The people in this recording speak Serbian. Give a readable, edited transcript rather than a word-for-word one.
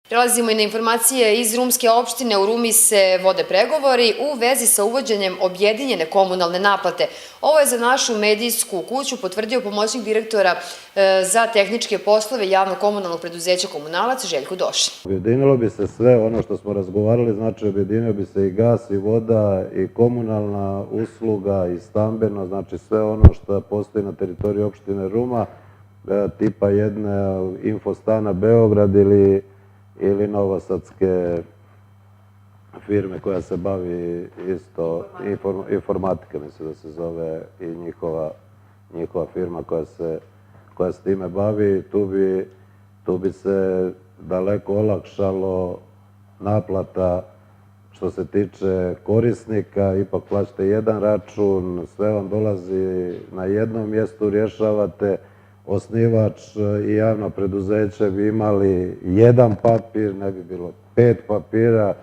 Prelazimo i na informacije iz Rumske opštine. U Rumi se vode pregovori u vezi sa uvođenjem objedinjene komunalne naplate. Ovo je za našu medijsku kuću potvrdio pomoćnik direktora za tehničke poslove javno-komunalnog preduzeća Komunalac Željko Došin. Objedinilo bi se sve ono što smo razgovarali, znači objedinio bi se i gas i voda i komunalna usluga i stambeno, znači sve ono što postoji na teritoriji opštine Ruma, tipa jedne Infostana Beograd ili novosadske firme koja se bavi isto informatike, mislim da se zove, i njihova firma koja se time bavi. Tu bi se daleko olakšalo naplata što se tiče korisnika, ipak plaćate jedan račun, sve vam dolazi na jednom mjestu, rješavate. Osnivač i javno preduzeće bi imali jedan papir, ne bi bilo 5 papira.